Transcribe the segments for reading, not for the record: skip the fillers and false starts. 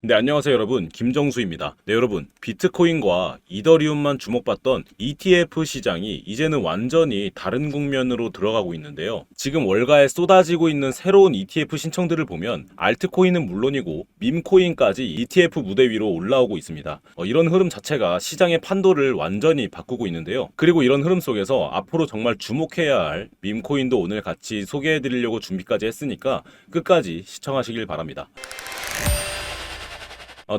네, 안녕하세요 여러분. 김정수입니다. 네, 여러분. 비트코인과 이더리움만 주목받던 ETF 시장이 이제는 완전히 다른 국면으로 들어가고 있는데요. 지금 월가에 쏟아지고 있는 새로운 ETF 신청들을 보면 알트코인은 물론이고 밈코인까지 ETF 무대 위로 올라오고 있습니다. 이런 흐름 자체가 시장의 판도를 완전히 바꾸고 있는데요. 그리고 이런 흐름 속에서 앞으로 정말 주목해야 할 밈코인도 오늘 같이 소개해드리려고 준비까지 했으니까 끝까지 시청하시길 바랍니다.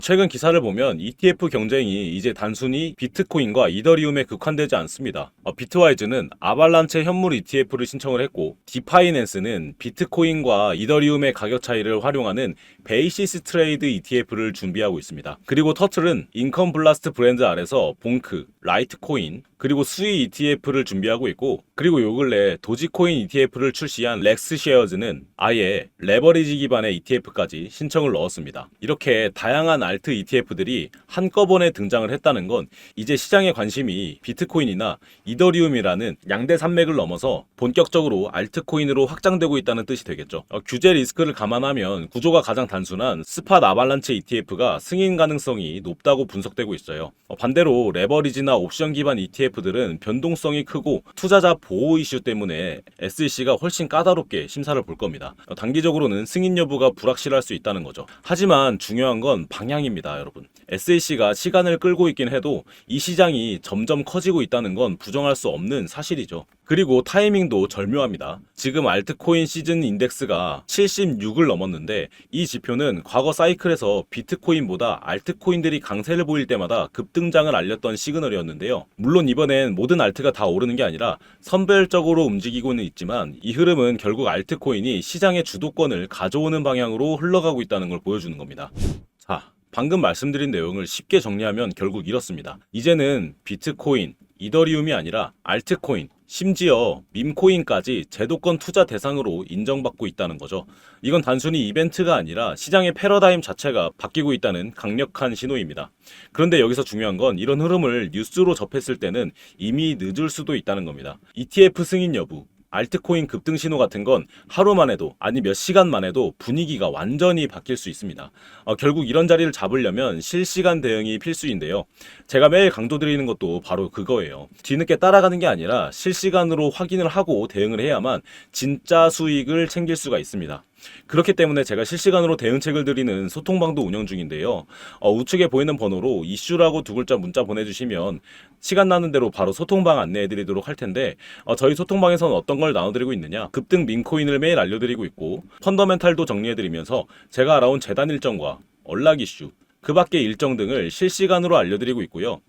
최근 기사를 보면 ETF 경쟁이 이제 단순히 비트코인과 이더리움에 국한되지 않습니다. 비트와이즈는 아발란체 현물 ETF를 신청을 했고, 디파이낸스는 비트코인과 이더리움의 가격 차이를 활용하는 베이시스 트레이드 ETF를 준비하고 있습니다. 그리고 터틀은 인컴 블라스트 브랜드 아래서 봉크, 라이트코인, 그리고 수이 ETF를 준비하고 있고, 그리고 요 근래 도지코인 ETF를 출시한 렉스쉐어즈는 아예 레버리지 기반의 ETF까지 신청을 넣었습니다. 이렇게 다양한 알트 ETF들이 한꺼번에 등장을 했다는 건 이제 시장의 관심이 비트코인이나 이더리움이라는 양대 산맥을 넘어서 본격적으로 알트코인으로 확장되고 있다는 뜻이 되겠죠. 규제 리스크를 감안하면 구조가 가장 단순한 스팟 아발란체 ETF가 승인 가능성이 높다고 분석되고 있어요. 반대로 레버리지나 옵션 기반 ETF들은 변동성이 크고 투자자 보호 이슈 때문에 SEC가 훨씬 까다롭게 심사를 볼 겁니다. 단기적으로는 승인 여부가 불확실할 수 있다는 거죠. 하지만 중요한 건 방향입니다, 여러분. SEC가 시간을 끌고 있긴 해도 이 시장이 점점 커지고 있다는 건 부정할 수 없는 사실이죠. 그리고 타이밍도 절묘합니다. 지금 알트코인 시즌 인덱스가 76을 넘었는데 이 지표는 과거 사이클에서 비트코인보다 알트코인들이 강세를 보일 때마다 급등장을 알렸던 시그널이었는데요. 물론 이번엔 모든 알트가 다 오르는 게 아니라 선별적으로 움직이고는 있지만 이 흐름은 결국 알트코인이 시장의 주도권을 가져오는 방향으로 흘러가고 있다는 걸 보여주는 겁니다. 자, 방금 말씀드린 내용을 쉽게 정리하면 결국 이렇습니다. 이제는 비트코인, 이더리움이 아니라 알트코인, 심지어 밈코인까지 제도권 투자 대상으로 인정받고 있다는 거죠. 이건 단순히 이벤트가 아니라 시장의 패러다임 자체가 바뀌고 있다는 강력한 신호입니다. 그런데 여기서 중요한 건 이런 흐름을 뉴스로 접했을 때는 이미 늦을 수도 있다는 겁니다. ETF 승인 여부, 알트코인 급등 신호 같은 건 하루만 해도 아니 몇 시간만 해도 분위기가 완전히 바뀔 수 있습니다. 결국 이런 자리를 잡으려면 실시간 대응이 필수인데요. 제가 매일 강조드리는 것도 바로 그거예요. 뒤늦게 따라가는 게 아니라 실시간으로 확인을 하고 대응을 해야만 진짜 수익을 챙길 수가 있습니다. 그렇기 때문에 제가 실시간으로 대응책을 드리는 소통방도 운영 중인데요. 우측에 보이는 번호로 이슈라고 두 글자 문자 보내주시면 시간 나는 대로 바로 소통방 안내해드리도록 할 텐데, 저희 소통방에서는 어떤 걸 나눠드리고 있느냐, 급등 밈코인을 매일 알려드리고 있고 펀더멘탈도 정리해드리면서 제가 알아온 재단 일정과 언락 이슈, 그 밖의 일정 등을 실시간으로 알려드리고 있고요.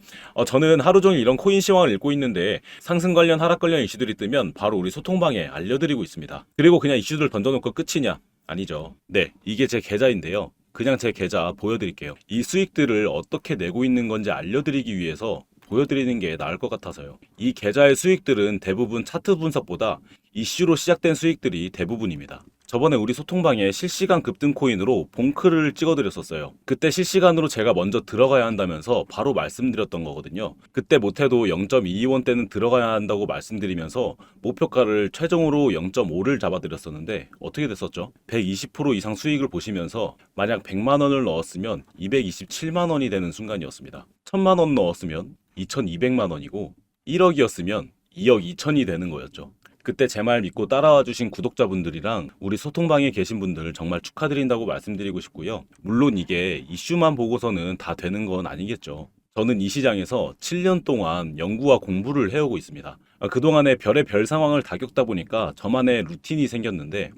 저는 하루 종일 이런 코인 시황을 읽고 있는데 상승 관련 하락 관련 이슈들이 뜨면 바로 우리 소통방에 알려드리고 있습니다. 그리고 그냥 이슈들 던져놓고 끝이냐? 아니죠. 네, 이게 제 계좌인데요. 그냥 제 계좌 보여드릴게요. 이 수익들을 어떻게 내고 있는 건지 알려드리기 위해서 보여드리는 게 나을 것 같아서요. 이 계좌의 수익들은 대부분 차트 분석보다 이슈로 시작된 수익들이 대부분입니다. 저번에 우리 소통방에 실시간 급등 코인으로 봉크를 찍어드렸었어요. 그때 실시간으로 제가 먼저 들어가야 한다면서 바로 말씀드렸던 거거든요. 그때 못해도 0.22원대는 들어가야 한다고 말씀드리면서 목표가를 최종으로 0.5를 잡아드렸었는데 어떻게 됐었죠? 120% 이상 수익을 보시면서 만약 100만 원을 넣었으면 227만 원이 되는 순간이었습니다. 1000만 원 넣었으면 2200만 원이고 1억이었으면 2억 2천이 되는 거였죠. 그때 제 말 믿고 따라와 주신 구독자분들이랑 우리 소통방에 계신 분들 정말 축하드린다고 말씀드리고 싶고요. 물론 이게 이슈만 보고서는 다 되는 건 아니겠죠. 저는 이 시장에서 7년 동안 연구와 공부를 해오고 있습니다. 그동안에 별의 별 상황을 다 겪다 보니까 저만의 루틴이 생겼는데,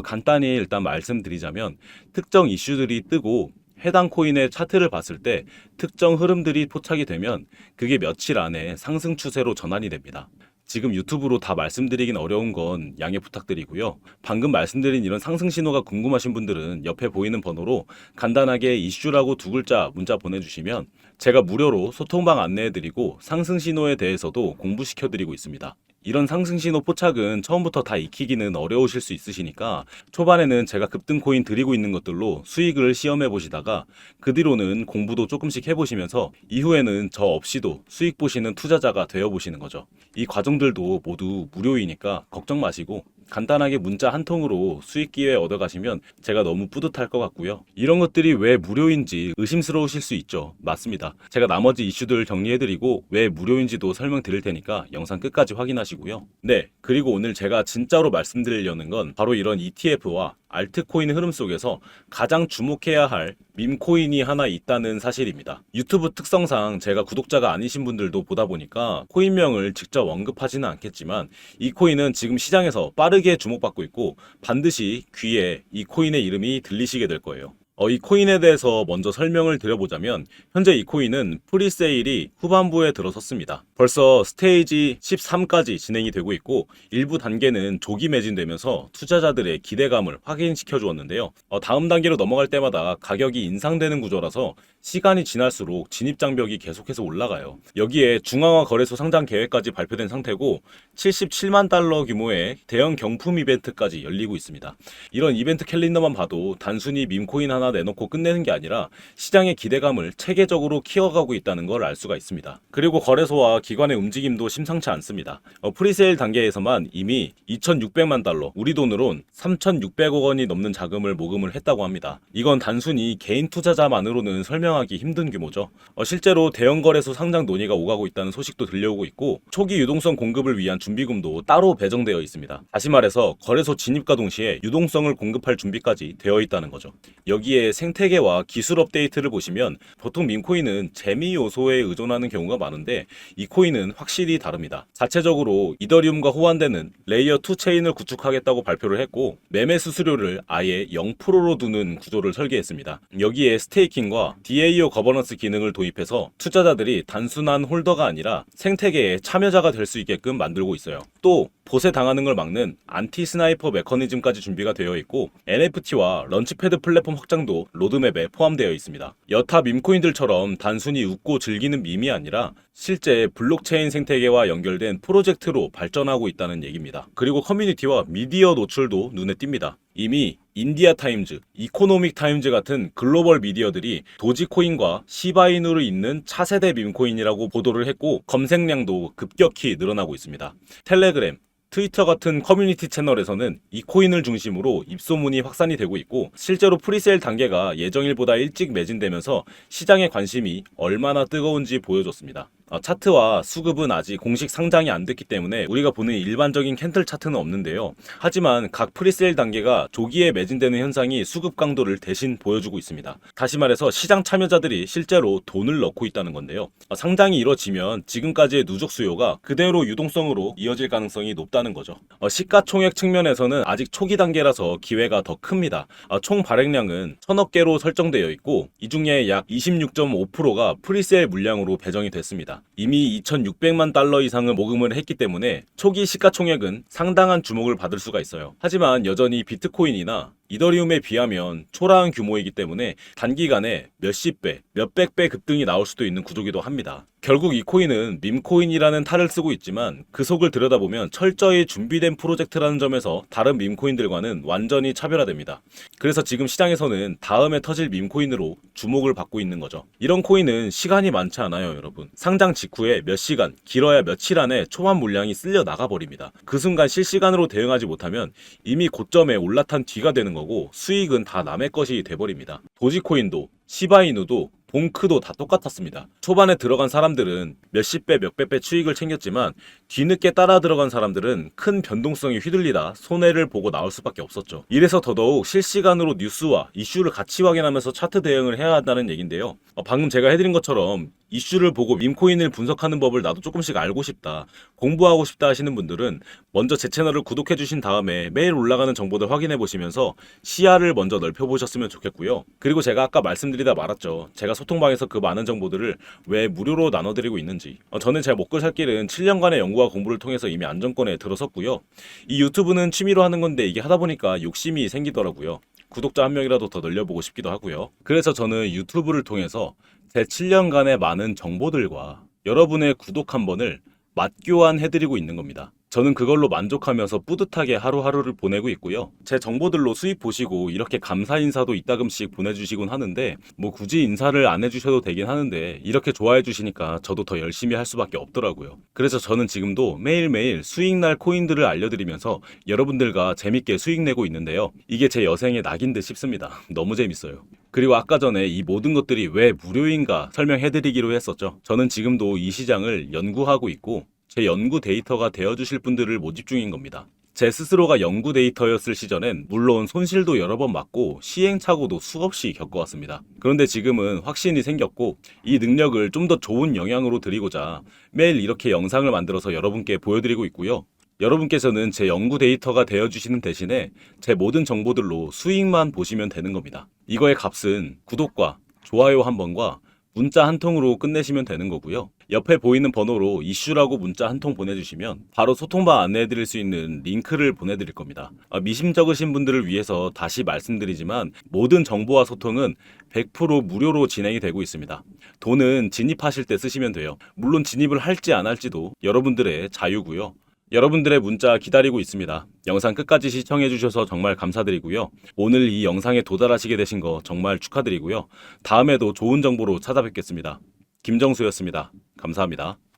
간단히 일단 말씀드리자면 특정 이슈들이 뜨고 해당 코인의 차트를 봤을 때 특정 흐름들이 포착이 되면 그게 며칠 안에 상승 추세로 전환이 됩니다. 지금 유튜브로 다 말씀드리긴 어려운 건 양해 부탁드리고요. 방금 말씀드린 이런 상승 신호가 궁금하신 분들은 옆에 보이는 번호로 간단하게 이슈라고 두 글자 문자 보내주시면 제가 무료로 소통방 안내해드리고 상승 신호에 대해서도 공부시켜드리고 있습니다. 이런 상승신호 포착은 처음부터 다 익히기는 어려우실 수 있으시니까 초반에는 제가 급등 코인 드리고 있는 것들로 수익을 시험해 보시다가 그 뒤로는 공부도 조금씩 해보시면서 이후에는 저 없이도 수익 보시는 투자자가 되어 보시는 거죠. 이 과정들도 모두 무료이니까 걱정 마시고 간단하게 문자 한 통으로 수익 기회 얻어가시면 제가 너무 뿌듯할 것 같고요. 이런 것들이 왜 무료인지 의심스러우실 수 있죠. 맞습니다. 제가 나머지 이슈들 정리해드리고 왜 무료인지도 설명드릴 테니까 영상 끝까지 확인하시고요. 네, 그리고 오늘 제가 진짜로 말씀드리려는 건 바로 이런 ETF와 알트코인 흐름 속에서 가장 주목해야 할 밈코인이 하나 있다는 사실입니다. 유튜브 특성상 제가 구독자가 아니신 분들도 보다 보니까 코인명을 직접 언급하지는 않겠지만 이 코인은 지금 시장에서 빠르게 주목받고 있고 반드시 귀에 이 코인의 이름이 들리시게 될 거예요. 이 코인에 대해서 먼저 설명을 드려보자면 현재 이 코인은 프리세일이 후반부에 들어섰습니다. 벌써 스테이지 13까지 진행이 되고 있고 일부 단계는 조기 매진되면서 투자자들의 기대감을 확인시켜 주었는데요. 다음 단계로 넘어갈 때마다 가격이 인상되는 구조라서 시간이 지날수록 진입장벽이 계속해서 올라가요. 여기에 중앙화 거래소 상장 계획까지 발표된 상태고 77만 달러 규모의 대형 경품 이벤트까지 열리고 있습니다. 이런 이벤트 캘린더만 봐도 단순히 밈코인 하나 내놓고 끝내는 게 아니라 시장의 기대감을 체계적으로 키워가고 있다는 걸 알 수가 있습니다. 그리고 거래소와 기관의 움직임도 심상치 않습니다. 프리세일 단계에서만 이미 2,600만 달러, 우리 돈으론 3,600억 원이 넘는 자금을 모금을 했다고 합니다. 이건 단순히 개인 투자자만으로는 설명하기 힘든 규모죠. 실제로 대형 거래소 상장 논의가 오가고 있다는 소식도 들려오고 있고 초기 유동성 공급을 위한 준비금도 따로 배정되어 있습니다. 다시 말해서 거래소 진입과 동시에 유동성을 공급할 준비까지 되어 있다는 거죠. 여기에 생태계와 기술 업데이트를 보시면 보통 밈코인은 재미 요소에 의존하는 경우가 많은데 이 코인은 확실히 다릅니다. 자체적으로 이더리움과 호환되는 레이어 2 체인을 구축하겠다고 발표를 했고 매매 수수료를 아예 0%로 두는 구조를 설계했습니다. 여기에 스테이킹과 DAO 거버넌스 기능을 도입해서 투자자들이 단순한 홀더가 아니라 생태계의 참여자가 될 수 있게끔 만들고 있어요. 또 보세 당하는 걸 막는 안티 스나이퍼 메커니즘까지 준비가 되어 있고 NFT와 런치패드 플랫폼 확장도 로드맵에 포함되어 있습니다. 여타 밈코인들처럼 단순히 웃고 즐기는 밈이 아니라 실제 블록체인 생태계와 연결된 프로젝트로 발전하고 있다는 얘기입니다. 그리고 커뮤니티와 미디어 노출도 눈에 띕니다. 이미 인디아 타임즈, 이코노믹 타임즈 같은 글로벌 미디어들이 도지코인과 시바이누를 잇는 차세대 밈코인이라고 보도를 했고 검색량도 급격히 늘어나고 있습니다. 텔레그램, 트위터 같은 커뮤니티 채널에서는 이 코인을 중심으로 입소문이 확산이 되고 있고 실제로 프리세일 단계가 예정일보다 일찍 매진되면서 시장의 관심이 얼마나 뜨거운지 보여줬습니다. 차트와 수급은 아직 공식 상장이 안 됐기 때문에 우리가 보는 일반적인 캔들 차트는 없는데요. 하지만 각 프리세일 단계가 조기에 매진되는 현상이 수급 강도를 대신 보여주고 있습니다. 다시 말해서 시장 참여자들이 실제로 돈을 넣고 있다는 건데요. 상장이 이뤄지면 지금까지의 누적 수요가 그대로 유동성으로 이어질 가능성이 높다는 거죠. 시가총액 측면에서는 아직 초기 단계라서 기회가 더 큽니다. 총 발행량은 1,000억 개로 설정되어 있고 이 중에 약 26.5%가 프리세일 물량으로 배정이 됐습니다. 이미 2,600만 달러 이상을 모금을 했기 때문에 초기 시가총액은 상당한 주목을 받을 수가 있어요. 하지만 여전히 비트코인이나 이더리움에 비하면 초라한 규모이기 때문에 단기간에 몇십 배, 몇백 배 급등이 나올 수도 있는 구조기도 합니다. 결국 이 코인은 밈코인이라는 탈을 쓰고 있지만 그 속을 들여다보면 철저히 준비된 프로젝트라는 점에서 다른 밈코인들과는 완전히 차별화됩니다. 그래서 지금 시장에서는 다음에 터질 밈코인으로 주목을 받고 있는 거죠. 이런 코인은 시간이 많지 않아요, 여러분. 상장 직후에 몇 시간, 길어야 며칠 안에 초반 물량이 쓸려 나가버립니다. 그 순간 실시간으로 대응하지 못하면 이미 고점에 올라탄 뒤가 되는 거고 수익은 다 남의 것이 돼버립니다. 도지코인도 시바이누도 봉크도 다 똑같았습니다. 초반에 들어간 사람들은 몇십 배, 몇백 배 수익을 챙겼지만 뒤늦게 따라 들어간 사람들은 큰 변동성이 휘둘리다 손해를 보고 나올 수밖에 없었죠. 이래서 더더욱 실시간으로 뉴스와 이슈를 같이 확인하면서 차트 대응을 해야 한다는 얘긴데요. 방금 제가 해드린 것처럼 이슈를 보고 밈코인을 분석하는 법을 나도 조금씩 알고 싶다, 공부하고 싶다 하시는 분들은 먼저 제 채널을 구독해 주신 다음에 매일 올라가는 정보들 확인해 보시면서 시야를 먼저 넓혀 보셨으면 좋겠고요. 그리고 제가 아까 말씀드리다 말았죠. 제가 소통방에서 그 많은 정보들을 왜 무료로 나눠드리고 있는지. 저는 제 먹고 살 길은 7년간의 연구와 공부를 통해서 이미 안정권에 들어섰고요. 이 유튜브는 취미로 하는 건데 이게 하다 보니까 욕심이 생기더라고요. 구독자 한 명이라도 더 늘려보고 싶기도 하고요. 그래서 저는 유튜브를 통해서 제 7년간의 많은 정보들과 여러분의 구독 한 번을 맛교환해드리고 있는 겁니다. 저는 그걸로 만족하면서 뿌듯하게 하루하루를 보내고 있고요. 제 정보들로 수입 보시고 이렇게 감사 인사도 이따금씩 보내주시곤 하는데 뭐 굳이 인사를 안 해주셔도 되긴 하는데 이렇게 좋아해 주시니까 저도 더 열심히 할 수밖에 없더라고요. 그래서 저는 지금도 매일매일 수익날 코인들을 알려드리면서 여러분들과 재밌게 수익 내고 있는데요. 이게 제 여생의 낙인 듯 싶습니다. 너무 재밌어요. 그리고 아까 전에 이 모든 것들이 왜 무료인가 설명해드리기로 했었죠. 저는 지금도 이 시장을 연구하고 있고 제 연구 데이터가 되어주실 분들을 모집 중인 겁니다. 제 스스로가 연구 데이터였을 시절엔 물론 손실도 여러 번 맞고 시행착오도 수없이 겪어왔습니다. 그런데 지금은 확신이 생겼고 이 능력을 좀 더 좋은 영향으로 드리고자 매일 이렇게 영상을 만들어서 여러분께 보여드리고 있고요. 여러분께서는 제 연구 데이터가 되어주시는 대신에 제 모든 정보들로 수익만 보시면 되는 겁니다. 이거의 값은 구독과 좋아요 한 번과 문자 한 통으로 끝내시면 되는 거고요. 옆에 보이는 번호로 이슈라고 문자 한 통 보내주시면 바로 소통방 안내해드릴 수 있는 링크를 보내드릴 겁니다. 미심쩍으신 분들을 위해서 다시 말씀드리지만 모든 정보와 소통은 100% 무료로 진행이 되고 있습니다. 돈은 진입하실 때 쓰시면 돼요. 물론 진입을 할지 안 할지도 여러분들의 자유고요. 여러분들의 문자 기다리고 있습니다. 영상 끝까지 시청해주셔서 정말 감사드리고요. 오늘 이 영상에 도달하시게 되신 거 정말 축하드리고요. 다음에도 좋은 정보로 찾아뵙겠습니다. 김정수였습니다. 감사합니다.